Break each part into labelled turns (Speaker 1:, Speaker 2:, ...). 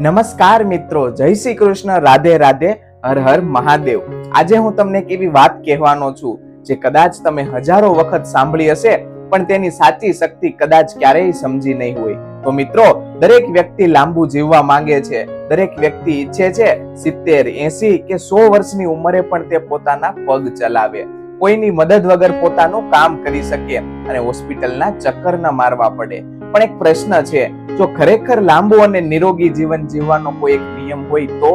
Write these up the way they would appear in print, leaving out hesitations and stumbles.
Speaker 1: નમસ્કાર મિત્રો, જય શ્રી કૃષ્ણ, રાધે રાધે, હર હર મહાદેવ। આજે હું તમને એક એવી વાત કહેવાનો છું જે કદાચ તમે હજારો વખત સાંભળી હશે પણ તેની સાચી શક્તિ કદાચ ક્યારેય સમજી નહીં હોય। તો મિત્રો, દરેક વ્યક્તિ લાંબુ જીવવા માંગે છે, દરેક વ્યક્તિ ઈચ્છે છે 70, 80 કે 100 વર્ષની ઉંમરે પણ તે પોતાના પગ ચલાવે, કોઈની મદદ વગર પોતાનું કામ કરી શકે અને હોસ્પિટલના ચક્કર ન મારવા પડે। પણ એક પ્રશ્ન છે, જો ખરેખર લાંબુ અને નિરોગી જીવન જીવવાનો કોઈ એક નિયમ હોય તો?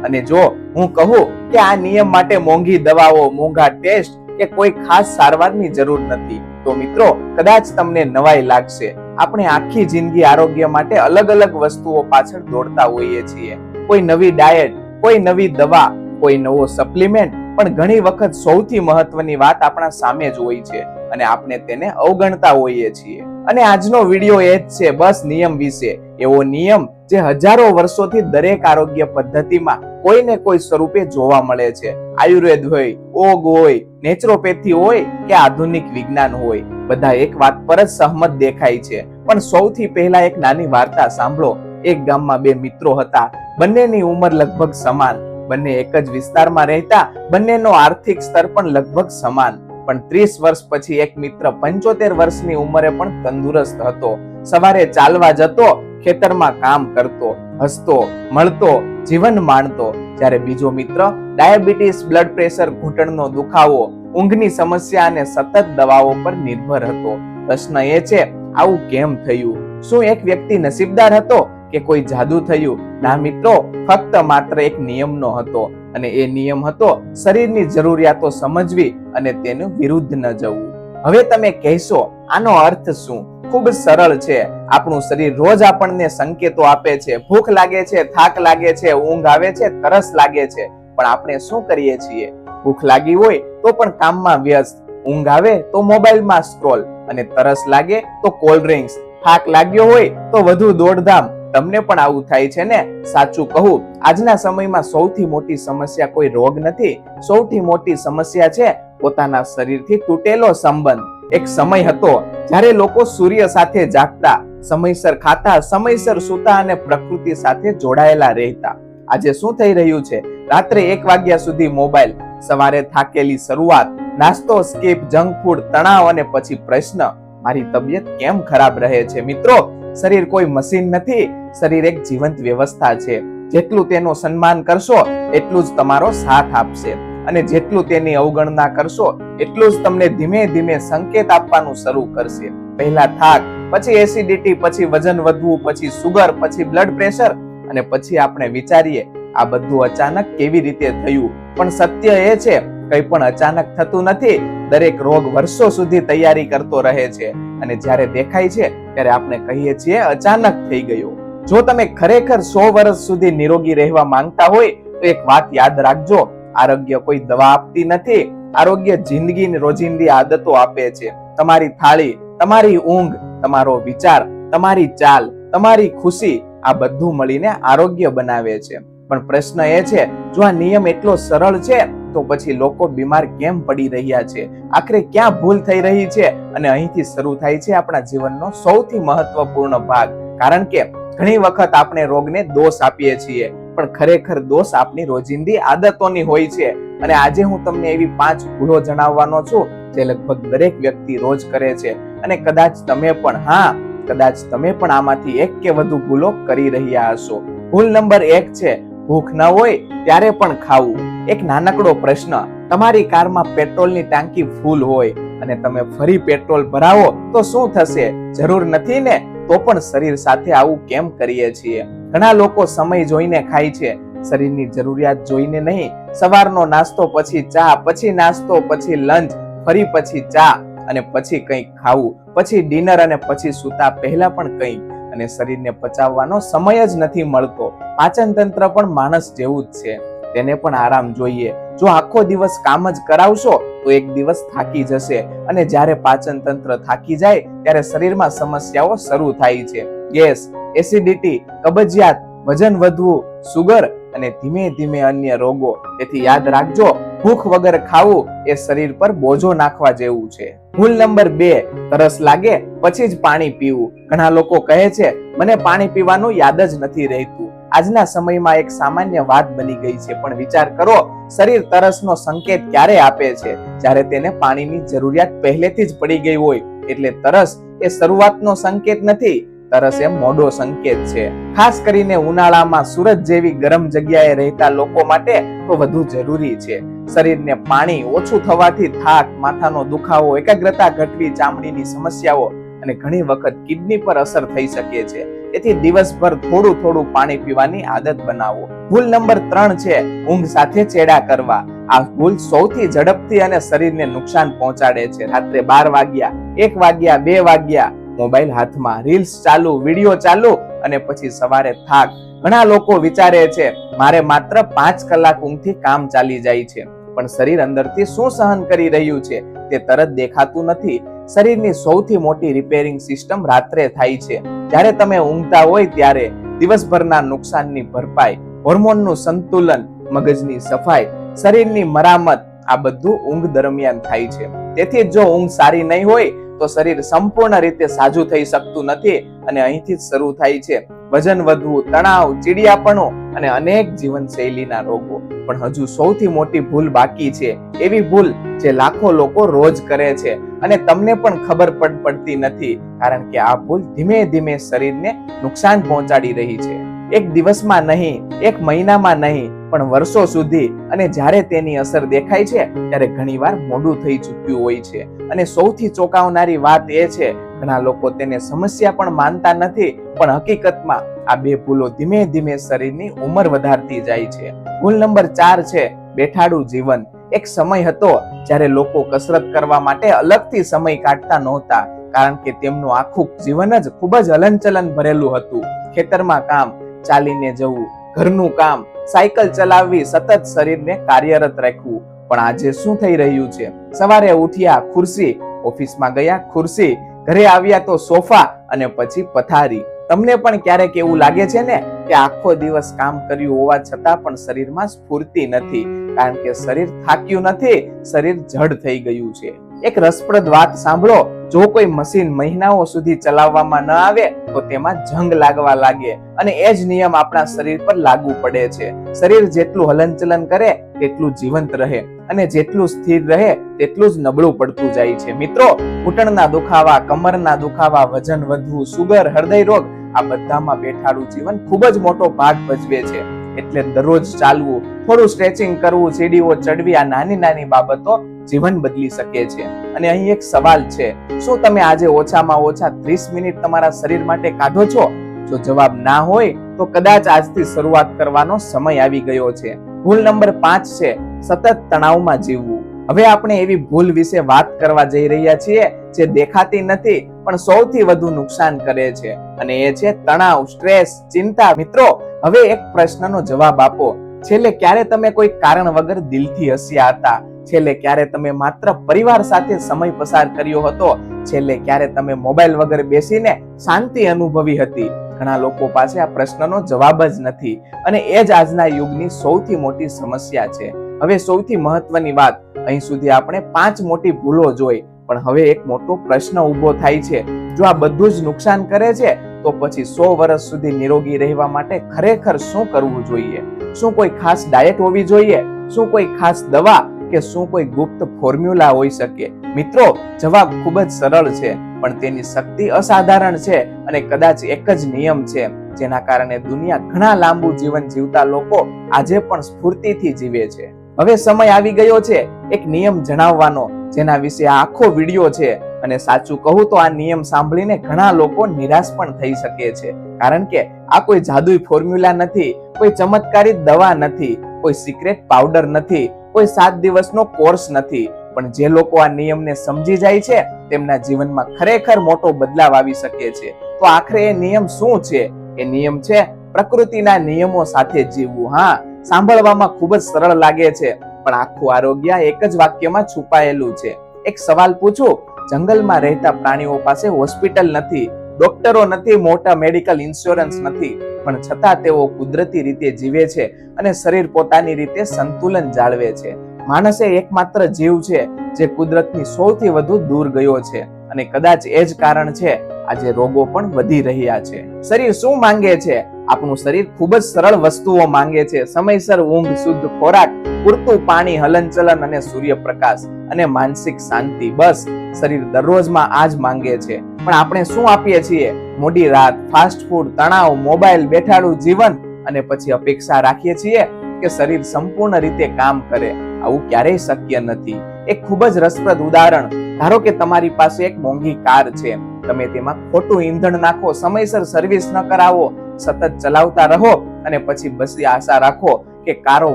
Speaker 1: અને જો હું કહું કે આ નિયમ માટે મોંઘી દવાઓ, મોંઘા ટેસ્ટ કે કોઈ ખાસ સારવારની જરૂર નથી, તો મિત્રો કદાચ તમને નવાઈ લાગશે। આપણે આખી જિંદગી આરોગ્ય માટે અલગ અલગ વસ્તુઓ પાછળ દોડતા હોઈએ છીએ, કોઈ નવી ડાયટ, કોઈ નવી દવા, કોઈ નવો સપ્લિમેન્ટ, પણ ઘણી વખત સૌથી મહત્વની વાત આપણા સામે જ હોય છે અને આપણે તેને અવગણતા હોઈએ છીએ। અને આજનો વિડીયો એ જ છે, બસ નિયમ વિશે, એવો નિયમ જે હજારો વર્ષોથી દરેક આરોગ્ય પદ્ધતિમાં કોઈ ને કોઈ સ્વરૂપે જોવા મળે છે। આયુર્વેદ હોય, ઓગ હોય, નેચરોપેથી હોય કે આધુનિક વિજ્ઞાન હોય, બધા એક વાત પર જ સહમત દેખાય છે। પણ સૌથી પહેલા એક નાની વાર્તા સાંભળો। એક ગામમાં બે મિત્રો હતા, બંનેની ઉંમર લગભગ સમાન, બંને એક જ વિસ્તારમાં રહેતા, બંનેનો આર્થિક સ્તર પણ લગભગ સમાન। પણ 30 વર્ષ પછી એક મિત્ર 75 વર્ષની ઉંમરે પણ તંદુરસ્ત હતો, સવારે ચાલવા જતો, ખેતરમાં કામ કરતો, હસતો, મળતો, જીવન માણતો, જ્યારે બીજો મિત્ર ડાયાબિટીસ, બ્લડ પ્રેશર, ઘૂંટણનો દુખાવો, ઊંઘની સમસ્યા અને સતત દવાઓ પર નિર્ભર હતો। પ્રશ્ન એ છે, આવું કેમ થયું? શું એક વ્યક્તિ નસીબદાર હતો કે કોઈ જાદુ થયું? ના મિત્રો, ફક્ત માત્ર એક નિયમનો હતો, અને એ નિયમ હતો શરીરની જરૂરિયાતો સમજવી અને તેનું વિરુદ્ધ ન જવું। હવે તમે કહેશો, આનો અર્થ શું? ખૂબ સરળ છે। આપણું શરીર રોજ આપણને સંકેતો આપે છે, ભૂખ લાગે છે, થાક લાગે છે, ઊંઘ આવે છે, તરસ લાગે છે, પણ આપણે શું કરીએ છીએ? ભૂખ લાગી હોય તો પણ કામમાં વ્યસ્ત, ઊંઘ આવે તો મોબાઈલમાં સ્ક્રોલ, અને તરસ લાગે તો કોલ્ડ ડ્રિંક્સ, થાક લાગ્યો હોય તો વધુ દોડધામ। તમને પણ આવું થાય છે ને? સાચું કહું, આજના સમયમાં સૌથી મોટી સમસ્યા કોઈ રોગ નથી, સૌથી મોટી સમસ્યા છે પોતાના શરીરથી તૂટેલો સંબંધ। એક સમય હતો જ્યારે લોકો સૂર્ય સાથે જાગતા, સમયસર ખાતા, સમયસર સૂતા અને પ્રકૃતિ સાથે જોડાયેલા રહેતા। આજે શું થઈ રહ્યું છે? રાત્રે 1 વાગ્યા સુધી મોબાઈલ, સવારે થાકેલી શરૂઆત, નાસ્તો સ્કીપ, જંક ફૂડ, તણાવ અને પછી પ્રશ્ન, મારી તબિયત કેમ ખરાબ રહે છે? મિત્રો, શરીર કોઈ મશીન નથી, શરીર એક જીવંત વ્યવસ્થા છે। જેટલું તેનું સન્માન કરશો એટલું જ તમારો સાથ આપશે, અને જેટલું તેની અવગણના કરશો એટલું જ તમને ધીમે ધીમે સંકેત આપવાનું શરૂ કરશે। પહેલા થાક, પછી એસિડિટી, પછી વજન વધવું, પછી સુગર, પછી બ્લડ પ્રેશર, અને પછી આપણે વિચારીએ આ બધું અચાનક કેવી રીતે થયું? પણ સત્ય એ છે, કંઈ પણ અચાનક થતું નથી। દરેક રોગ વર્ષો સુધી તૈયારી કરતો રહે છે, અને જ્યારે દેખાય છે ત્યારે આપણે કહીએ છીએ અચાનક થઈ ગયો। જો તમે ખરેખર 100 વર્ષ સુધી નિરોગી રહેવા માંગતા હોય તો એક વાત યાદ રાખજો, આરોગ્ય કોઈ દવા આપતી નથી, આરોગ્ય જિંદગીની રોજિંદી આદતો આપે છે। તમારી થાળી, તમારી ઊંઘ, તમારો વિચાર, તમારી ચાલ, તમારી ખુશી, આ બધું મળીને આરોગ્ય બનાવે છે। પણ પ્રશ્ન એ છે, જો આ નિયમ એટલો સરળ છે તો પછી લોકો બીમાર કેમ પડી રહ્યા છે? આખરે ક્યાં ભૂલ થઈ રહી છે? અને અહીંથી શરૂ થાય છે આપણા જીવનનો સૌથી મહત્વપૂર્ણ ભાગ, કારણ કે ઘણી વખત આપણે રોગને દોષ આપીએ છીએ, પણ ખરેખર દોષ આપણી રોજિંદી આદતોની હોય છે। અને આજે હું તમને એવી 5 ભૂલો જણાવવાનો છું જે લગભગ દરેક વ્યક્તિ રોજ કરે છે, અને કદાચ તમે પણ, હા, કદાચ તમે પણ આમાંથી એક કે વધુ ભૂલો કરી રહ્યા હશો। ભૂલ નંબર 1 છે, ભૂખ ન હોય ત્યારે પણ ખાવું। એક નાનકડો પ્રશ્ન, તમારી કારમાં પેટ્રોલની ટાંકી ફૂલ હોય અને તમે ફરી પેટ્રોલ ભરાવો તો શું થશે? જરૂર નથી ને? તો પણ શરીર સાથે આવું કેમ કરીએ છીએ? ઘણા લોકો સમય જોઈને ખાય છે, શરીરની જરૂરિયાત જોઈને નહીં। સવારનો નાસ્તો, પછી ચા, પછી નાસ્તો, પછી લંચ, ફરી પછી ચા, અને પછી કંઈક ખાવું, પછી ડિનર, અને પછી સૂતા પહેલા પણ કંઈક, અને શરીરને પચાવવાનો સમય જ નથી મળતો। પાચન તંત્ર પણ માણસ જેવું જ છે, તેને પણ આરામ જોઈએ। જો આખો દિવસ કામ જ કરાવશો તો એક દિવસ થાકી જશે, અને જ્યારે પાચન તંત્ર થાકી જાય ત્યારે શરીરમાં સમસ્યાઓ શરૂ થાય છે, ગેસ, એસિડિટી, કબજિયાત, વજન વધવું, સુગર, અને ધીમે ધીમે અન્ય રોગો। તેથી યાદ રાખજો, ભૂખ વગર ખાવું એ શરીર પર બોજો નાખવા જેવું છે। ભૂલ નંબર 2, તરસ લાગે પછી જ પાણી પીવું। ઘણા લોકો કહે છે, મને પાણી પીવાનું યાદ જ નથી રહેતું। આજના સમયમાં એક સામાન્ય વાત બની ગઈ છે. પણ વિચાર કરો, શરીર તરસનો સંકેત ક્યારે આપે છે? જ્યારે તેને પાણીની જરૂરિયાત પહેલેથી જ પડી ગઈ હોય. એટલે તરસ એ શરૂઆતનો સંકેત નથી, તરસ એ મોડો સંકેત છે. ખાસ કરીને ઉનાળામાં સુરત જેવી ગરમ જગ્યાએ રહેતા લોકો માટે તો વધુ જરૂરી છે. શરીરને પાણી ઓછું થવાથી થાક, માથાનો દુખાવો, એકાગ્રતા ઘટવી, ચામડીની સમસ્યાઓ અને ઘણી વખત કિડની પર અસર થઈ શકે છે. તેથી દિવસભર થોડું થોડું પાણી પીવાની આદત બનાવો. ભૂલ નંબર 3 છે ઊંઘ સાથે ચેડા કરવા. આ ભૂલ સૌથી ઝડપથી અને શરીરને નુકસાન પહોંચાડે છે. રાત્રે 12 વાગ્યા, 1 વાગ્યા, 2 વાગ્યા મોબાઈલ હાથમાં, રીલ્સ ચાલુ, વિડીયો ચાલુ અને પછી સવારે થાક. ઘણા લોકો વિચારે છે મારે માત્ર 5 કલાક ઊંઘથી કામ ચાલી જાય છે. પણ શરીર અંદરથી શું સહન કરી રહ્યું છે તે તરત દેખાતું નથી. શરીરની સૌથી મોટી રિપેરિંગ સિસ્ટમ રાત્રે થાય છે. જ્યારે તમે ઊંઘતા હોય ત્યારે દિવસભરના નુકસાનની ભરપાઈ, હોર્મોનનું સંતુલન, મગજની સફાઈ, શરીરની મરામત આ બધું ઊંઘ દરમિયાન થાય છે. તેથી જો ઊંઘ સારી નહીં હોય તો શરીર સંપૂર્ણ રીતે સાજું થઈ શકતું નથી અને અહીંથી જ શરૂ થાય છે વજન વધવું, તણાવ, ચીડિયાપણું અને અનેક જીવનશૈલીના રોગો. પણ હજુ સૌથી મોટી ભૂલ બાકી છે, એવી ભૂલ જે લાખો લોકો રોજ કરે છે અને તમને પણ ખબર પડતી નથી, કારણ કે આ ભૂલ ધીમે ધીમે શરીરને નુકસાન પહોંચાડી રહી છે. એક દિવસમાં નહીં, એક મહિનામાં નહીં, પણ વર્ષો સુધી. અને જ્યારે તેની અસર દેખાય છે ત્યારે ઘણીવાર મોડું થઈ ચૂક્યું હોય છે. અને સૌથી ચોંકાવનારી વાત એ છે, ઘણા લોકો તેને સમસ્યા પણ માનતા નથી, પણ હકીકતમાં આ બે ભૂલો ધીમે ધીમે શરીરની ઉંમર વધારતી જાય છે. ભૂલ નંબર 4 છે બેઠાડું જીવન. એક સમય હતો જ્યારે લોકો કસરત કરવા માટે અલગથી સમય કાઢતા નહોતા, કારણ કે તેમનું આખું જીવન જ ખૂબ જ હલનચલન ભરેલું હતું. ખેતરમાં કામ, ચાલીને જવું, ઘરનું કામ, સાયકલ ચલાવવી, સતત શરીરને કાર્યરત રાખવું. પણ આજે શું થઈ રહ્યું છે? સવારે ઉઠ્યા ખુરશી, ઓફિસમાં ગયા ખુરશી, ઘરે આવ્યા તો સોફા અને પછી પથારી. તમને પણ ક્યારેક એવું લાગે છે ને કે આખો દિવસ કામ કર્યું હોવા છતાં પણ શરીરમાં સ્ફૂર્તિ નથી, કારણ કે શરીર થાક્યું નથી, શરીર જડ થઈ ગયું છે. એક રસપ્રદ વાત સાંભળો, જો કોઈ મશીન મહિનાઓ સુધી ચલાવવામાં ન આવે તો તેમાં જંગ લાગવા લાગે, અને એ જ નિયમ આપણા શરીર પર લાગુ પડે છે. શરીર જેટલું હલનચલન કરે તેટલું જીવંત રહે, અને જેટલું સ્થિર રહે તેટલું જ નબળું પડતું જાય છે. મિત્રો, ઘૂંટણના દુખાવા, કમરના દુખાવા, વજન વધવું, સુગર, હૃદય રોગ આ બધામાં બેઠાડું જીવન ખૂબ જ મોટો ભાગ ભજવે છે. એટલે દરરોજ ચાલવું, થોડું સ્ટ્રેચિંગ કરવું, સીડીઓ ચડવી, આ નાની નાની બાબતો જીવન બદલી શકે છે. અને અહીં એક સવાલ છે, શું તમે આજે ઓછામાં ઓછા 30 મિનિટ તમારા શરીર માટે કાઢો છો? જો જવાબ ના હોય તો કદાચ આજથી શરૂઆત કરવાનો સમય આવી ગયો છે. ભૂલ નંબર 5 છે સતત તણાવમાં જીવવું. હવે આપણે એવી ભૂલ વિશે વાત કરવા જઈ રહ્યા છીએ જે દેખાતી નથી પણ સૌથી વધુ નુકસાન કરે છે, અને એ છે તણાવ, સ્ટ્રેસ, ચિંતા. મિત્રો, હવે એક પ્રશ્નનો જવાબ આપો. છેલ્લે ક્યારે તમે કોઈ કારણ વગર દિલથી હસ્યા હતા? છેલ્લે ક્યારે તમે માત્ર પરિવાર સાથે સમય પસાર કર્યો હતો? છેલ્લે ક્યારે તમે મોબાઈલ વગર બેસીને શાંતિ અનુભવી હતી? ઘણા લોકો પાસે આ પ્રશ્નનો જવાબ જ નથી, અને એ જ આજના યુગની સૌથી મોટી સમસ્યા છે. હવે સૌથી મહત્વની વાત, અહીં સુધી આપણે 5 મોટી ભૂલો જોઈ, પણ હવે એક મોટો પ્રશ્ન ઊભો થાય છે. જો આ બધું જ નુકસાન કરે છે તો પછી 100 વર્ષ સુધી નિરોગી રહેવા માટે ખરેખર શું કરવું જોઈએ? શું કોઈ ખાસ ડાયટ હોવી જોઈએ? શું કોઈ ખાસ દવા કે શું કોઈ ગુપ્ત ફોર્મ્યુલા હોઈ શકે? મિત્રો, જવાબ ખૂબ જ સરળ છે, પણ તેની શક્તિ અસાધારણ છે. અને કદાચ એક જ નિયમ છે જેના કારણે દુનિયા ઘણા લાંબુ જીવન જીવતા લોકો આજે પણ સ્ફૂર્તિથી જીવે છે. હવે સમય આવી ગયો છે એક નિયમ જણાવવાનો, જેના વિશે આ આખો વિડિયો છે. અને સાચું કહું તો આ નિયમ સાંભળીને ઘણા લોકો નિરાશ પણ થઈ શકે છે, કારણ કે આ કોઈ જાદુઈ ફોર્મ્યુલા નથી, કોઈ ચમત્કારી દવા નથી, કોઈ સિક્રેટ પાવડર નથી, કોઈ 7 દિવસનો કોર્સ નથી. પણ જે લોકો આ નિયમને સમજી જાય છે તેમના જીવનમાં ખરેખર મોટો બદલાવ આવી શકે છે. તો આખરે એ નિયમ શું છે? એ નિયમ છે પ્રકૃતિના નિયમો સાથે જીવવું. હા, સાંભળવામાં ખૂબ જ સરળ લાગે છે, પણ આખું આરોગ્ય એક જ વાક્યમાં છુપાયેલું છે. એક સવાલ પૂછું, જંગલમાં રહેતા પ્રાણીઓ પાસે હોસ્પિટલ નથી, ડોક્ટરો નથી, મોટા મેડિકલ ઇન્સ્યોરન્સ નથી, પણ છતાં તેઓ કુદરતી રીતે જીવે છે અને શરીર પોતાની રીતે સંતુલન જાળવે છે. માણસ એ એકમાત્ર જીવ છે જે કુદરતની સૌથી વધુ દૂર ગયો છે, અને કદાચ એ જ કારણ છે આજે રોગો પણ વધી રહ્યા છે. શરીર શું માંગે છે? આપણું શરીર ખૂબ જ સરળ વસ્તુઓ માંગે છે. સમયસર ઊંઘ, શુદ્ધ ખોરાક, પૂરતું પાણી, હલનચલન અને સૂર્યપ્રકાશ અને માનસિક શાંતિ. બસ શરીર દરરોજમાં આ જ માંગે છે. પણ આપણે શું આપીએ છીએ? મોડી રાત, ફાસ્ટ ફૂડ, તણાવ, મોબાઈલ, બેઠાડું જીવન અને પછી અપેક્ષા રાખીએ છીએ કે શરીર સંપૂર્ણ રીતે કામ કરે. આવું ક્યારેય શક્ય નથી. એક ખૂબ જ રસપ્રદ ઉદાહરણ, ધારો કે તમારી પાસે એક મોંઘી કાર છે. તમે તેમાં ખોટું ઈંધણ નાખો, સમયસર સર્વિસ ન કરાવો, સતત ચલાવતા રહો અને પછી બસ આશા રાખો કે કારો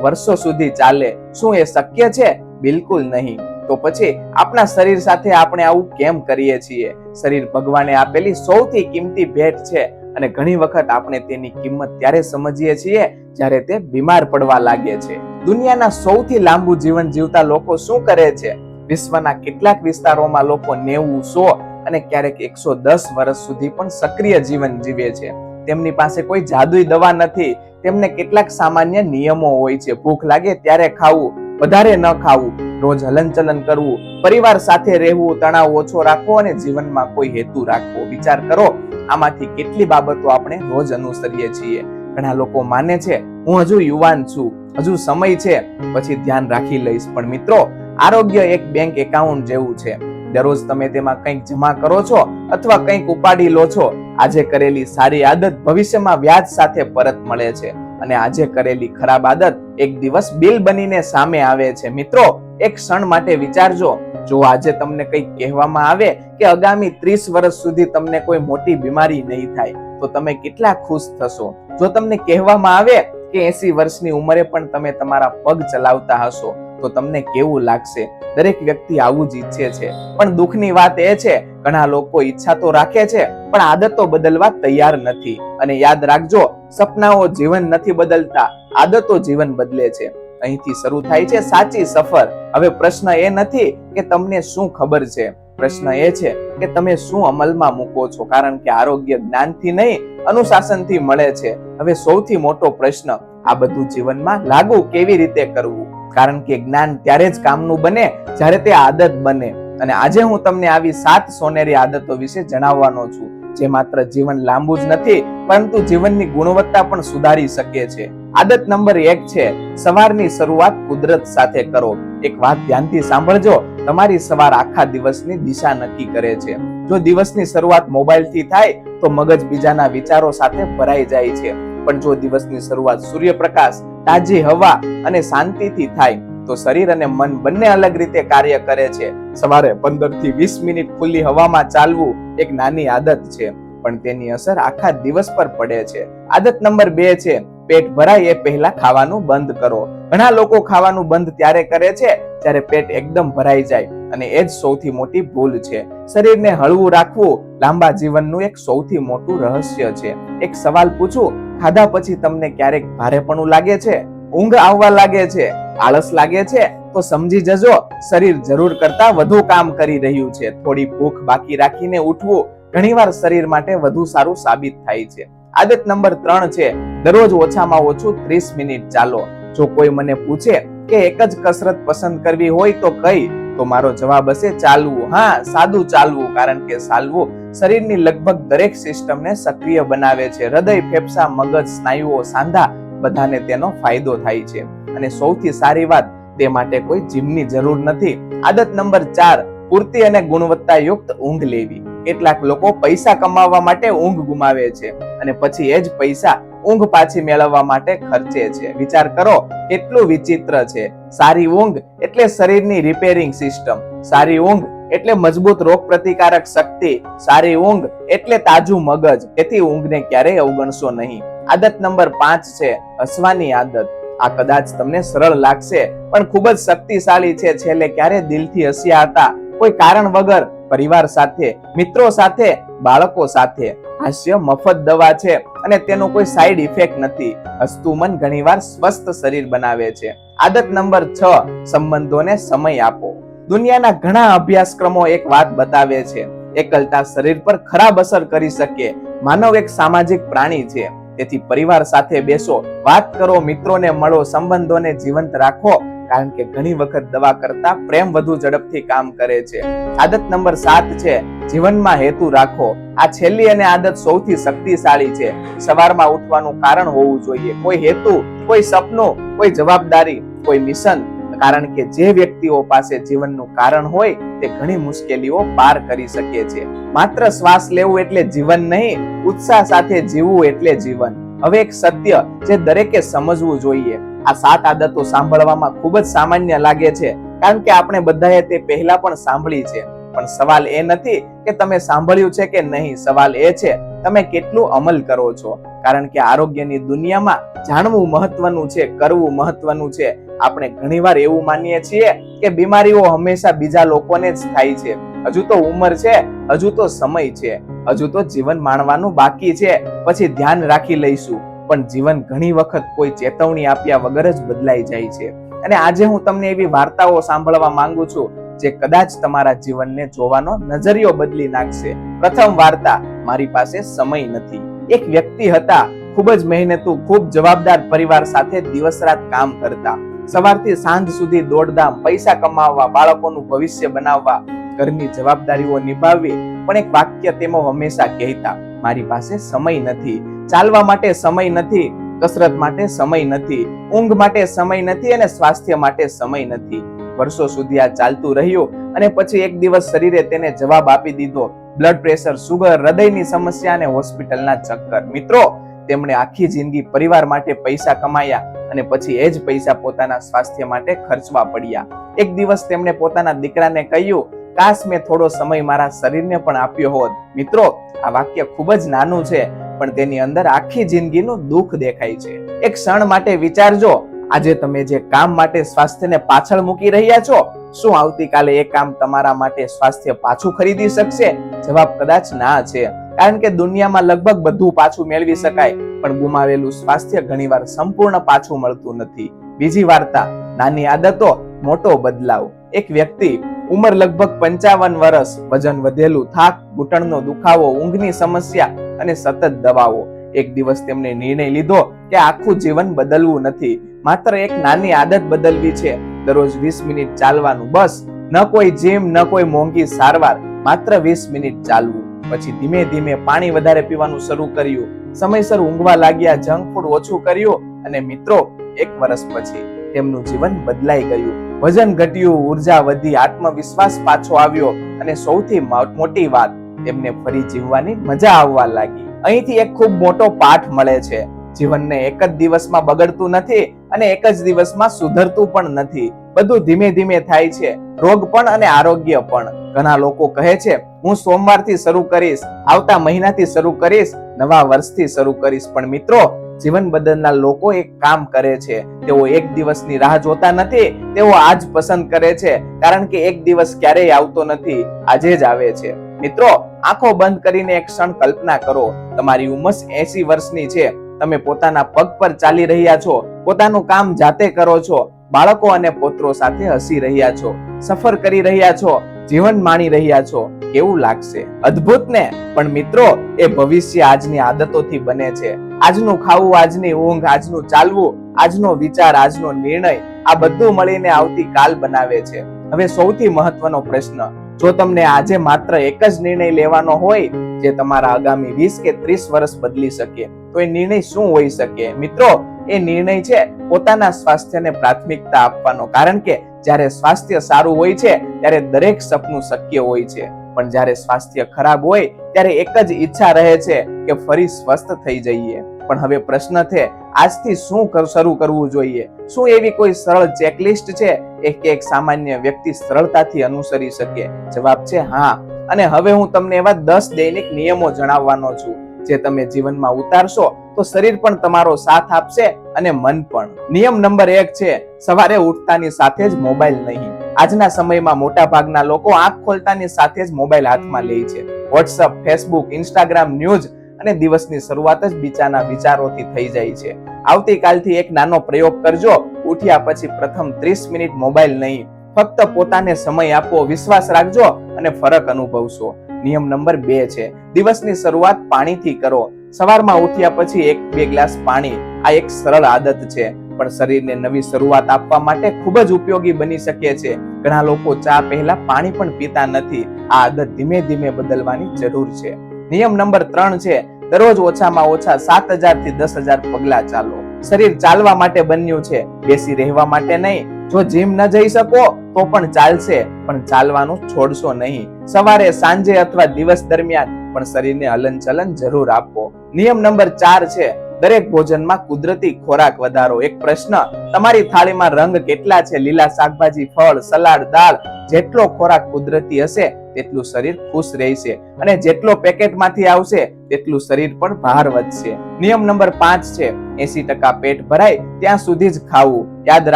Speaker 1: વર્ષો સુધી ચાલે. શું એ શક્ય છે? બિલકુલ નહીં. તો પછી આપણા શરીર સાથે આપણે આવું કેમ કરીએ છીએ? શરીર ભગવાને આપેલી સૌથી કિંમતી ભેટ છે અને ઘણી વખત આપણે તેની કિંમત ત્યારે સમજીએ છીએ જ્યારે તે બીમાર પડવા લાગે છે. દુનિયાના સૌથી લાંબુ જીવન જીવતા લોકો શું કરે છે? વિશ્વના કેટલાક વિસ્તારોમાં લોકો 90, 100 અને ક્યારેક 110 વર્ષ સુધી પણ સક્રિય જીવન જીવે છે. તેમની પાસે કોઈ જાદુઈ દવા નથી. તેમને કેટલાક સામાન્ય નિયમો હોય છે. ભૂખ લાગે ત્યારે ખાવું, વધારે ન ખાવું, રોજ હલનચલન કરવું, પરિવાર સાથે રહેવું, તણાવ ઓછો રાખવો અને જીવનમાં કોઈ હેતુ રાખવો. વિચાર કરો, આમાંથી કેટલી બાબતો આપણે રોજ અનુસરીએ છીએ. ઘણા લોકો માને છે હું હજુ યુવાન છું, હજુ સમય છે, પછી ધ્યાન રાખી લઈશ. પણ મિત્રો, આરોગ્ય એક બેંક એકાઉન્ટ જેવું છે. દરરોજ તમે તેમાં કંઈક જમા કરો છો અથવા કંઈક ઉપાડી લો છો. આજે કરેલી સારી આદત ભવિષ્યમાં વ્યાજ સાથે પરત મળે છે અને આજે કરેલી ખરાબ આદત એક દિવસ બિલ બનીને સામે આવે છે. મિત્રો, એક ક્ષણ માટે વિચારજો, જો આજે તમને કંઈક કહેવામાં આવે કે આગામી 30 વર્ષ સુધી તમને કોઈ મોટી બીમારી નહીં થાય, તો તમે કેટલા ખુશ થશો? જો તમને કહેવામાં આવે કે 80 વર્ષની ઉંમરે પણ તમે તમારા પગ ચલાવતા હશો, તો તમને કેવું લાગશે? દરેક વ્યક્તિ આવું જ ઈચ્છે છે. પણ દુઃખની વાત એ છે, ઘણા લોકો ઈચ્છા તો રાખે છે પણ આદતો બદલવા તૈયાર નથી. અને યાદ રાખજો, સપનાઓ જીવન નથી બદલતા, આદતો જીવન બદલે છે. અહીંથી શરૂ થાય છે સાચી સફર. હવે પ્રશ્ન એ નથી કે તમને શું ખબર છે, પ્રશ્ન એ છે કે તમે શું અમલમાં મૂકો છો. કારણ કે આરોગ્ય જ્ઞાનથી નહીં, અનુશાસનથી મળે છે. હવે સૌથી મોટો પ્રશ્ન, આ બધું જીવનમાં લાગુ કેવી રીતે કરવું? કારણ કે જ્ઞાન ત્યારે જ કામનું બને જ્યારે તે આદત બને. અને આજે હું તમને આવી 7 સોનેરી આદતો વિશે જણાવવાનો છું, જે માત્ર જીવન લાંબુ જ નથી પરંતુ જીવનની ગુણવત્તા પણ સુધારી શકે છે. આદત નંબર 1 છે, સવારની શરૂઆત કુદરત સાથે કરો. એક વાત ધ્યાનથી સાંભળજો, તમારી સવાર આખા દિવસની દિશા નક્કી કરે છે. જો દિવસની શરૂઆત મોબાઈલથી થાય તો મગજ બીજાના વિચારો સાથે ભરાઈ જાય છે. પણ જો દિવસની શરૂઆત સૂર્યપ્રકાશ, તાજી હવા અને શાંતિથી થાય તો શરીર અને મન બંને અલગ રીતે કાર્ય કરે છે. સવારે 15 થી 20 મિનિટ ખુલ્લી હવામાં ચાલવું એક નાની આદત છે, પણ તેની અસર આખા દિવસ પર પડે છે. આદત નંબર 2 છે, પેટ ભરાય એ પહેલા ખાવાનું બંધ કરો. ઘણા લોકો ખાવાનું બંધ ત્યારે કરે છે જ્યારે પેટ એકદમ ભરાઈ જાય, અને એ જ સૌથી મોટી ભૂલ છે. શરીરને હળવું રાખવું લાંબા જીવનનું એક સૌથી મોટું રહસ્ય છે. એક સવાલ પૂછું, ખાધા પછી તમને ક્યારેક ભારેપણું લાગે છે, ઊંઘ આવવા લાગે છે, આળસ લાગે છે? તો સમજી જજો, શરીર જરૂર કરતા વધુ કામ કરી રહ્યું છે. થોડી ભૂખ બાકી રાખીને ઉઠવું ઘણીવાર શરીર માટે વધુ સારું સાબિત થાય છે. આદત નંબર 3 છે, દરરોજ ઓછામાં ઓછું 30 મિનિટ ચાલો. જો કોઈ મને પૂછે કે એક જ કસરત પસંદ કરવી હોય તો કઈ, તો મારો જવાબ હશે ચાલવું. હા, સાદું ચાલવું, કારણ કે ચાલવું શરીરની લગભગ દરેક સિસ્ટમને સક્રિય બનાવે છે. હૃદય, ફેફસા, મગજ, સ્નાયુઓ, સાંધા બધાને તેનો ફાયદો થાય છે. અને સૌથી સારી વાત, તે માટે કોઈ જીમની જરૂર નથી. આદત નંબર 4, પૂરતી અને ગુણવત્તાયુક્ત ઊંઘ લેવી. કેટલાક લોકો પૈસા કમાવવા માટે ઊંઘ ગુમાવે છે અને પછી એ જ પૈસા ઊંઘ પાછી મેળવવા માટે ખર્ચે છે. વિચાર કરો, કેટલું વિચિત્ર છે. સારી ઊંઘ એટલે શરીરની રિપેરિંગ સિસ્ટમ, સારી ઊંઘ એટલે મજબૂત રોગ પ્રતિકારક શક્તિ, સારી ઊંઘ એટલે તાજું મગજ. તેથી ઊંઘને ક્યારેય અવગણશો નહીં. આદત નંબર 5 છે, હસવાની આદત. આ કદાચ તમને સરળ લાગશે પણ ખૂબ જ શક્તિશાળી છે. છેલ્લે ક્યારે દિલથી હસ્યા હતા? કોઈ કારણ વગર, પરિવાર સાથે, મિત્રો સાથે, બાળકો સાથે. હાસ્ય મફત દવા છે અને તેનો કોઈ સાઈડ ઇફેક્ટ નથી. હસતું મન ઘણીવાર સ્વસ્થ શરીર બનાવે છે. આદત નંબર 6, સંબંધોને સમય આપો. દુનિયાના ઘણા અભ્યાસક્રમો એક વાત બતાવે છે, એકલતા શરીર પર ખરાબ અસર કરી શકે. માનવ એક સામાજિક પ્રાણી છે, તેથી પરિવાર સાથે બેસો, વાત કરો, મિત્રોને મળો, સંબંધોને જીવંત રાખો, કારણ કે ઘણી વખત દવા કરતા પ્રેમ વધુ ઝડપથી કામ કરે છે. આદત નંબર 7 છે, જીવનમાં હેતુ રાખો. આ છેલ્લી અને આદત સૌથી શક્તિશાળી છે. સવારમાં ઉઠવાનું કારણ હોવું જોઈએ, કોઈ હેતુ, કોઈ સપનું, કોઈ જવાબદારી, કોઈ મિશન. કારણ કે જે વ્યક્તિઓ પાસે જીવનનું કારણ હોય તે ઘણી મુશ્કેલીઓ પાર કરી શકે છે. માત્ર શ્વાસ લેવું એટલે જીવન નહીં, ઉત્સાહ સાથે જીવવું એટલે જીવન. હવે એક સત્ય જે દરેકે સમજવું જોઈએ. આ 7 આદતો સાંભળવામાં ખૂબ જ સામાન્ય લાગે છે, કારણ કે આપણે બધાએ તે પહેલા પણ સાંભળી છે. પણ સવાલ એ નથી કે તમે સાંભળ્યું છે કે નહીં, સવાલ એ છે તમે કેટલું અમલ કરો છો. કારણ કે આરોગ્યની દુનિયામાં જાણવું મહત્વનું છે, કરવું મહત્વનું છે. આપણે ઘણીવાર એવું માનીએ છીએ કે બીમારીઓ હંમેશા બીજા લોકોને જ થાય છે. હજુ તો ઉંમર છે, હજુ તો સમય છે, હજુ તો જીવન માણવાનું બાકી છે, પછી ધ્યાન રાખી લઈશું. પણ જીવન ઘણી વખત કોઈ ચેતવણી આપ્યા વગર જ બદલાઈ જાય છે. અને આજે હું તમને એવી વાર્તાઓ સાંભળવા માંગુ છું જે કદાચ તમારા જીવનને જોવાનો નજરિયો બદલી નાખશે. પ્રથમ વાર્તા, મારી પાસે સમય નથી. એક વ્યક્તિ હતા, ખૂબ જ મહેનતુ, ખૂબ જવાબદાર પરિવાર સાથે દિવસ રાત કામ કરતા. સવારથી સાંજ સુધી દોડધામ, પૈસા કમાવવા, બાળકોનું ભવિષ્ય બનાવવા, ઘરની જવાબદારીઓ નિભાવવી. પણ એક વાક્ય તેઓ હંમેશા કહેતા, મારી પાસે સમય નથી. ચાલવા માટે સમય નથી, કસરત માટે સમય નથી, ઊંઘ માટે સમય નથી અને સ્વાસ્થ્ય માટે સમય નથી. વર્ષો સુધી આ ચાલતું રહ્યું અને પછી એક દિવસ શરીરે તેને જવાબ આપી દીધો. બ્લડ પ્રેશર, સુગર, હૃદયની સમસ્યા અને હોસ્પિટલના ચક્કર. મિત્રો, તેમણે આખી જિંદગી પરિવાર માટે પૈસા કમાયા અને પછી એ જ પૈસા પોતાના સ્વાસ્થ્ય માટે ખર્ચવા પડ્યા. એક દિવસ તેમણે પોતાના દીકરાને કહ્યું, કાશ મેં થોડો સમય મારા શરીરને પણ આપ્યો હોત. મિત્રો, આ વાક્ય ખૂબ જ નાનું છે, પણ તેની અંદર આખી જિંદગીનું દુઃખ દેખાય છે. એક ક્ષણ માટે વિચારજો, આજે તમે જે કામ માટે સ્વાસ્થ્યને પાછળ મૂકી રહ્યા છો, શું આવતીકાલે એ કામ તમારા માટે સ્વાસ્થ્ય પાછું ખરીદી શકશે? જવાબ કદાચ ના છે. કારણ કે દુનિયામાં લગભગ બધું પાછું મેળવી શકાય, પણ ગુમાવેલું સ્વાસ્થ્ય ઘણીવાર સંપૂર્ણ પાછું મળતું નથી. બીજી વાર્તા, નાની આદતો, મોટો બદલાવ. એક વ્યક્તિ, ઉંમર લગભગ 55 વર્ષ, વજન વધેલું, થાક, ઘૂંટણનો દુખાવો, ઊંઘની સમસ્યા અને સતત દવાઓ. એક દિવસ તેમણે નિર્ણય લીધો કે આખું જીવન બદલવું નથી, માત્ર એક નાની આદત બદલવી છે. દરરોજ 20 મિનિટ ચાલવાનું, બસ. ન કોઈ જીમ, ન કોઈ મોંઘી સારવાર, માત્ર 20 મિનિટ ચાલવું. પછી ધીમે ધીમે પાણી વધારે પીવાનું શરૂ કર્યું, સમયસર ઊંઘવા લાગ્યા, જંક ફૂડ ઓછું કર્યું અને મિત્રો, 1 વર્ષ પછી તેમનું જીવન બદલાઈ ગયું. વજન ઘટ્યું, ઉર્જા વધી, આત્મવિશ્વાસ પાછો આવ્યો અને સૌથી મોટી વાત, તેમને ફરી જીવવાની મજા આવવા લાગી. અહીંથી એક ખૂબ મોટો પાઠ મળે છે. જીવનને એક જ દિવસમાં બગડતું નથી અને એક જ દિવસમાં સુધરતું પણ નથી. બધું ધીમે ધીમે થાય છે, રોગ પણ અને આરોગ્ય પણ. ઘણા લોકો કહે છે, હું સોમવારથી શરૂ કરીશ, આવતા મહિનાથી શરૂ કરીશ, નવા વર્ષથી શરૂ કરીશ. પણ મિત્રો, જીવન બદલનાર લોકો એક કામ કરે છે. તેઓ એક દિવસની રાહ જોતા નથી, તેઓ આજ પસંદ કરે છે. કારણ કે એક દિવસ ક્યારેય આવતો નથી, આજે જ આવે છે. મિત્રો, આંખો બંધ કરીને એક ક્ષણ કલ્પના કરો, તમારી ઉંમર 80 વર્ષની છે. તમે પોતાના પગ પર ચાલી રહ્યા છો, પોતાનું કામ જાતે કરો છો, બાળકો અને પુત્રો સાથે હસી રહ્યા છો, સફર કરી રહ્યા છો, જીવન માણી રહ્યા છો. કેવું લાગશે? અદ્ભુત ને? પણ મિત્રો, એ ભવિષ્ય આજની આદતોથી બને છે. આજનું ખાવું, આજની ઊંઘ, આજનું ચાલવું, આજનો વિચાર, આજનો નિર્ણય, આ બધું મળીને આવતીકાલ બનાવે છે. હવે સૌથી મહત્વનો પ્રશ્ન, જો તમને આજે માત્ર એક જ નિર્ણય લેવાનો હોય જે તમારા આગામી 20 કે 30 વર્ષ બદલી શકે, તો એ નિર્ણય શું હોઈ શકે? મિત્રો, એ નિર્ણય છે પોતાના સ્વાસ્થ્યને પ્રાથમિકતા આપવાનો. કારણ કે જ્યારે સ્વાસ્થ્ય સારું હોય છે ત્યારે દરેક સપનું શક્ય હોય છે, પણ જ્યારે સ્વાસ્થ્ય ખરાબ હોય ત્યારે એક જ ઈચ્છા રહે છે કે ફરી સ્વસ્થ થઈ જઈએ. પણ હવે પ્રશ્ન છે, આજથી શું શરૂ કરવું જોઈએ? શું એવી કોઈ સરળ ચેકલિસ્ટ છે કે એક સામાન્ય વ્યક્તિ સરળતાથી અનુસરી શકે? જવાબ છે હા. અને હવે હું તમને એવા 10 દૈનિક નિયમો જણાવવાનો છું જે તમે જીવનમાં ઉતારશો તો શરીર પણ તમારો સાથ આપશે અને મન પણ. નિયમ નંબર 1 છે, સવારે ઉઠતાની સાથે જ મોબાઈલ નહીં. આજના સમયમાં મોટા ભાગના લોકો આંખ ખોલતાની સાથે જ મોબાઈલ હાથમાં લે છે. વોટ્સઅપ, ફેસબુક, ઇન્સ્ટાગ્રામ, ન્યૂઝ અને દિવસની શરૂઆત જ બીજાના વિચારોથી થઈ જાય છે. આવતીકાલથી એક નાનો પ્રયોગ કરજો. ઉઠ્યા પછી પ્રથમ 30 મિનિટ મોબાઈલ નહીં, ફક્ત પોતાને સમય આપો. વિશ્વાસ રાખજો અને ફરક અનુભવશો. નિયમ નંબર 2 છે, દિવસની શરૂઆત પાણીથી કરો. સવારમાં ઉઠ્યા પછી 1-2 ગ્લાસ પાણી. આ એક સરળ આદત છે, પણ શરીરને નવી શરૂઆત આપવા માટે ખૂબ જ ઉપયોગી બની શકે છે. ઘણા લોકો ચા પહેલા પાણી પણ પીતા નથી. આ આદત ધીમે ધીમે બદલવાની જરૂર છે. નિયમ નંબર 3 છે, દરરોજ ઓછામાં ઓછા 7,000 થી 10,000 પગલા ચાલો. શરીર ચાલવા માટે બન્યું છે, બેસી રહેવા માટે નહીં. જો જીમ ન જઈ શકો તો પણ ચાલશે, પણ ચાલવાનું છોડશો નહીં. સવારે, સાંજે અથવા દિવસ દરમિયાન પણ શરીરને હલનચલન જરૂર આપો. નિયમ નંબર 4 છે, દરેક ભોજનમાં કુદરતી ખોરાક વધારો. એક પ્રશ્ન, તમારી થાળીમાં રંગ કેટલા છે? લીલા શાકભાજી, ફળ, સલાડ, દાળ. જેટલો ખોરાક કુદરતી હશે તેટલું શરીર ખુશ રહેશે, અને જેટલો પેકેટમાંથી આવશે તેટલું શરીર પણ ભાર વધશે. નિયમ નંબર 5 છે, 80% પેટ ભરાય ત્યાં સુધી જ ખાવું. યાદ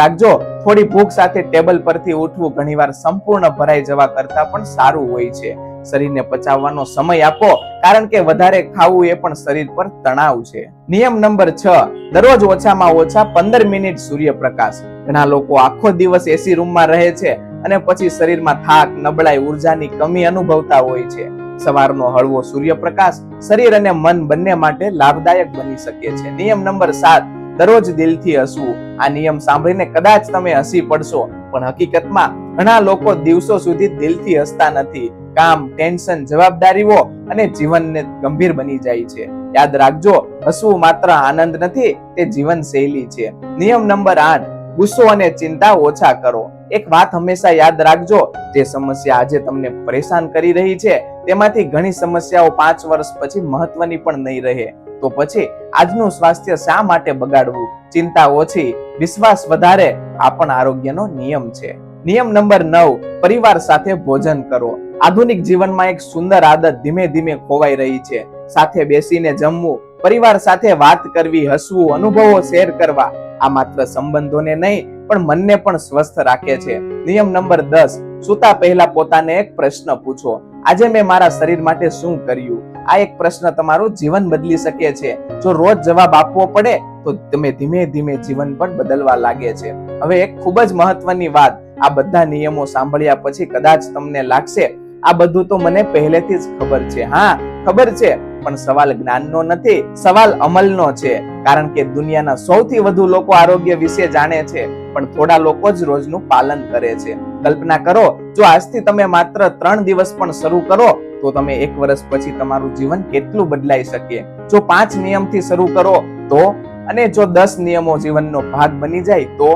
Speaker 1: રાખજો, થોડી ભૂખ સાથે ટેબલ પરથી ઉઠવું ઘણીવાર સંપૂર્ણ ભરાઈ જવા કરતા પણ સારું હોય છે. શરીરને પચાવવાનો સમય આપો, કારણ કે વધારે ખાવું એ પણ શરીર પર તણાવ છે. નિયમ નંબર 6, દરરોજ ઓછામાં ઓછા 15 મિનિટ સૂર્યપ્રકાશ. ઘણા લોકો આખો દિવસ એસી રૂમમાં રહે છે અને પછી શરીરમાં થાક, નબળાઈ, ઉર્જાની કમી અનુભવતા હોય છે. સવારનો હળવો સૂર્યપ્રકાશ શરીર અને મન બંને માટે લાભદાયક બની શકે છે. નિયમ નંબર 7, દરરોજ દિલથી હસવું. આ નિયમ સાંભળીને કદાચ તમે હસી પડશો, પણ હકીકતમાં ઘણા લોકો દિવસો સુધી દિલથી હસતા નથી. કામ, ટેન્શન, જવાબદારીઓ અને જીવનને ગંભીર બની જાય છે. યાદ રાખજો, હસવું માત્ર આનંદ નથી, તે જીવન શૈલી છે. નિયમ નંબર 8, ગુસ્સો અને ચિંતા ઓછા કરો. એક વાત હંમેશા યાદ રાખજો, જે સમસ્યા આજે તમને પરેશાન કરી રહી છે તેમાંથી ઘણી સમસ્યાઓ 5 વર્ષ પછી મહત્વની પણ નહીં રહે. તો પછી આજનું સ્વાસ્થ્ય શા માટે બગાડવું? ચિંતા ઓછી, વિશ્વાસ વધારે, આ પણ આરોગ્યનો નિયમ છે. નિયમ નંબર 9, પરિવાર સાથે ભોજન કરો. આધુનિક જીવનમાં એક સુંદર આદત ધીમે ધીમે ખોવાઈ રહી છે. સાથે બેસીને જમવું, પરિવાર સાથે વાત કરવી, હસવું, અનુભવો શેર કરવા. આ માત્ર સંબંધોને નહીં પણ મનને પણ સ્વસ્થ રાખે છે. નિયમ નંબર 10, સૂતા પહેલા પોતાને એક પ્રશ્ન પૂછો, આજે મેં મારા શરીર માટે શું કર્યું? આ એક પ્રશ્ન તમારું જીવન બદલી શકે છે. જો રોજ જવાબ આપવો પડે તો તમે ધીમે ધીમે જીવન પણ બદલવા લાગે છે. હવે એક ખૂબ જ મહત્વની વાત, આ બધા નિયમો સાંભળ્યા પછી કદાચ તમને લાગશે આ બધું તો મને પહેલેથી જ ખબર છે. હા, ખબર છે, પણ સવાલ જ્ઞાનનો નથી, સવાલ અમલનો છે. કારણ કે દુનિયાના સૌથી વધુ લોકો આરોગ્ય વિશે જાણે છે, પણ થોડા લોકો જ રોજનું પાલન કરે છે. કલ્પના કરો, જો આજથી તમે માત્ર 3 દિવસ પણ શરૂ કરો તો તમે 1 વર્ષ પછી તમારું જીવન કેટલું બદલાઈ શકે. જો 5 નિયમથી શરૂ કરો તો, અને જો 10 નિયમો જીવનનો ભાગ બની જાય તો.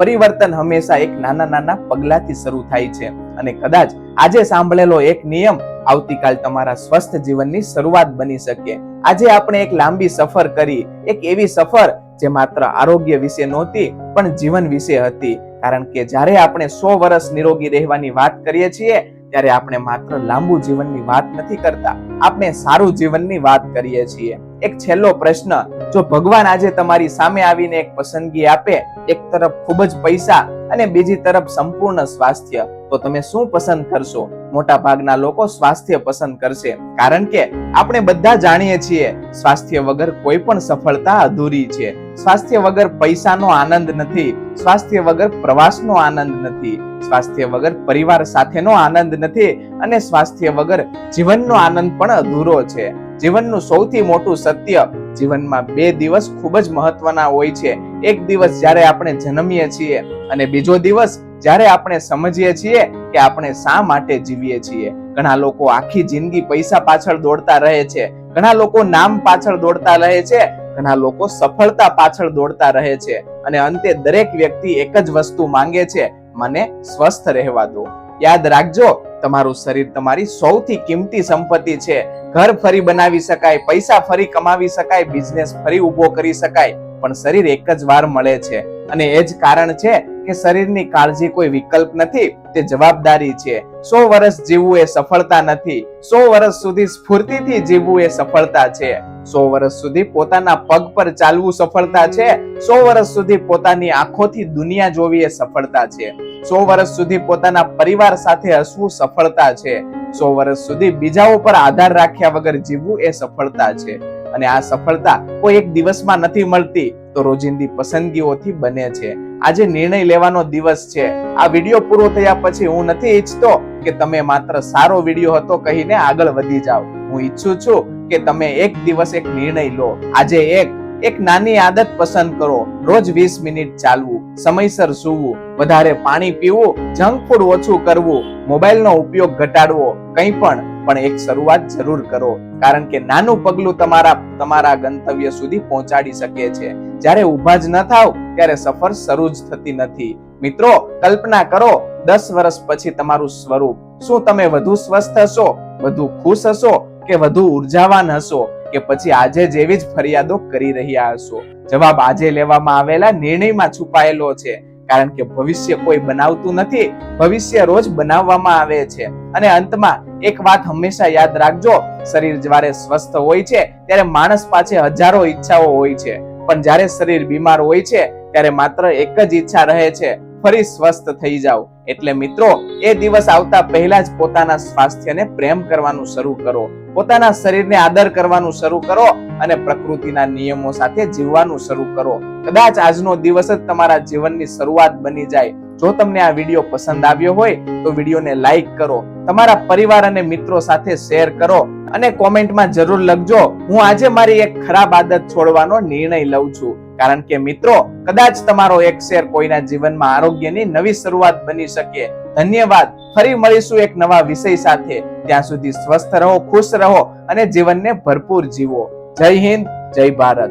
Speaker 1: પરિવર્તન હંમેશા એક નાના નાના પગલાથી શરૂ થાય છે, અને કદાચ આજે સાંભળેલો એક નિયમ આવતીકાલ તમારા સ્વસ્થ જીવનની શરૂઆત બની શકે. આજે આપણે એક લાંબી સફર કરી, એક એવી સફર જે માત્ર આરોગ્ય વિશે નહોતી પણ જીવન વિશે હતી. કારણ કે જ્યારે આપણે 100 વર્ષ નિરોગી રહેવાની વાત કરીએ છીએ ત્યારે આપણે માત્ર લાંબુ જીવનની વાત નથી કરતા, આપણે સારું જીવનની વાત કરીએ છીએ. એક છેલ્લો પ્રશ્ન, જો ભગવાન આજે તમારી સામે આવીને એક પસંદગી આપે, એક તરફ ખૂબ જ પૈસા અને બીજી તરફ સંપૂર્ણ સ્વાસ્થ્ય, તો તમે શું પસંદ કરશો? મોટા ભાગના લોકો સ્વાસ્થ્ય પસંદ કરશે, કારણ કે આપણે બધા જાણીએ છીએ સ્વાસ્થ્ય વગર કોઈ પણ સફળતા અધૂરી છે. સ્વાસ્થ્ય વગર પૈસાનો આનંદ નથી, સ્વાસ્થ્ય વગર પ્રવાસનો આનંદ નથી, સ્વાસ્થ્ય વગર પરિવાર સાથેનો આનંદ નથી, અને સ્વાસ્થ્ય વગર જીવનનો આનંદ પણ અધૂરો છે. જીવનનું સૌથી મોટું સત્ય, જીવનમાં 2 દિવસ ખૂબ જ મહત્વના હોય છે. એક દિવસ જ્યારે આપણે જન્મીએ છીએ અને બીજો દિવસ જ્યારે આપણે સમજીએ છીએ કે આપણે શા માટે જીવીએ છીએ. ઘણા લોકો આખી જિંદગી પૈસા પાછળ દોડતા રહે છે, ઘણા લોકો નામ પાછળ દોડતા રહે છે, ઘણા લોકો સફળતા પાછળ દોડતા રહે છે, અને અંતે દરેક વ્યક્તિ એક જ વસ્તુ માંગે છે, મને સ્વસ્થ રહેવા દો. યાદ રાખજો, તમારું શરીર તમારી સૌથી કિંમતી સંપત્તિ છે. ઘર ફરી બનાવી શકાય, પૈસા ફરી કમાવી શકાય, બિઝનેસ ફરી ઉભો કરી શકાય, પણ શરીર એક જ વાર મળે છે. અને એ જ કારણ છે કે શરીરની કાળજી કોઈ વિકલ્પ નથી, તે જવાબદારી છે. 100 વર્ષ જીવવું એ સફળતા નથી, 100 વર્ષ સુધી સ્ફૂર્તિથી જીવવું એ સફળતા છે. 100 વર્ષ સુધી પોતાના પગ પર ચાલવું સફળતા છે. 100 વર્ષ સુધી પોતાની આંખોથી દુનિયા જોવી એ સફળતા છે. 100 વર્ષ સુધી પોતાના પરિવાર સાથે હસવું સફળતા છે. 100 વર્ષ સુધી બીજાઓ પર આધાર રાખ્યા વગર જીવવું એ સફળતા છે. અને આ સફળતા કોઈ એક દિવસમાં નથી મળતી, તો રોજિંદી પસંદગીઓથી બને છે. આજે નિર્ણય લેવાનો દિવસ છે. આ વિડીયો પૂરો થયા પછી હું નથી ઈચ્છતો કે તમે માત્ર સારો વિડીયો હતો કહીને આગળ વધી જાઓ. હું ઈચ્છું છું કે તમે એક દિવસ એક નિર્ણય લો. આજે 1, એક નાની આદત પસંદ કરો. રોજ 20 મિનિટ ચાલવું, સમયસર સૂવું, વધારે પાણી પીવું, જંક ફૂડ ઓછું કરવું, મોબાઈલનો ઉપયોગ ઘટાડવો. કંઈ પણ એક શરૂઆત જરૂર કરો, કારણ કે નાનું પગલું તમારા ગંતવ્ય સુધી પહોંચાડી શકે છે. જ્યારે ઊભા જ ન થાવ ત્યારે સફર શરૂ જ થતી નથી. મિત્રો, કલ્પના કરો 10 વર્ષ પછી તમારું સ્વરૂપ. શું તમે વધુ સ્વસ્થ હશો, વધુ ખુશ હશો કે વધુ ઉર્જાવાન હશો, કે પછી આજે જેવી જ ફરિયાદો કરી રહ્યા હશો? જવાબ આજે લેવામાં આવેલા નિર્ણયમાં છુપાયેલો છે, કારણ કે ભવિષ્ય કોઈ બનાવતું નથી, ભવિષ્ય રોજ બનાવવામાં આવે છે. અને અંતમાં એક વાત હંમેશા યાદ રાખજો, શરીર જ્યારે સ્વસ્થ હોય છે ત્યારે માણસ પાસે હજારો ઈચ્છાઓ હોય છે, પણ જ્યારે શરીર બીમાર હોય છે ત્યારે માત્ર એક જ ઈચ્છા રહે છે, ફરી સ્વસ્થ થઈ જાઓ. એટલે મિત્રો, એ દિવસ આવતા પહેલા જ પોતાના સ્વાસ્થ્યને પ્રેમ કરવાનું શરૂ કરો, પોતાના શરીરને આદર કરવાનું શરૂ કરો અને પ્રકૃતિના નિયમો સાથે જીવવાનું શરૂ કરો. કદાચ આજનો દિવસ જ તમારા જીવનની શરૂઆત બની જાય. જો તમને આ વિડીયો પસંદ આવ્યો હોય તો વિડીયોને લાઈક કરો, તમારા પરિવાર અને મિત્રો સાથે શેર કરો અને કોમેન્ટમાં જરૂર લખજો, હું આજે મારી એક ખરાબ આદત છોડવાનો નિર્ણય લઉં છું. કારણ કે મિત્રો, કદાચ તમારો એક શેર કોઈના જીવનમાં આરોગ્યની નવી શરૂઆત બની શકે. ધન્યવાદ. ફરી મળીશું એક નવા વિષય સાથે. ત્યાં સુધી સ્વસ્થ રહો, ખુશ રહો અને જીવનને ભરપૂર જીવો. જય હિન્દ, જય ભારત.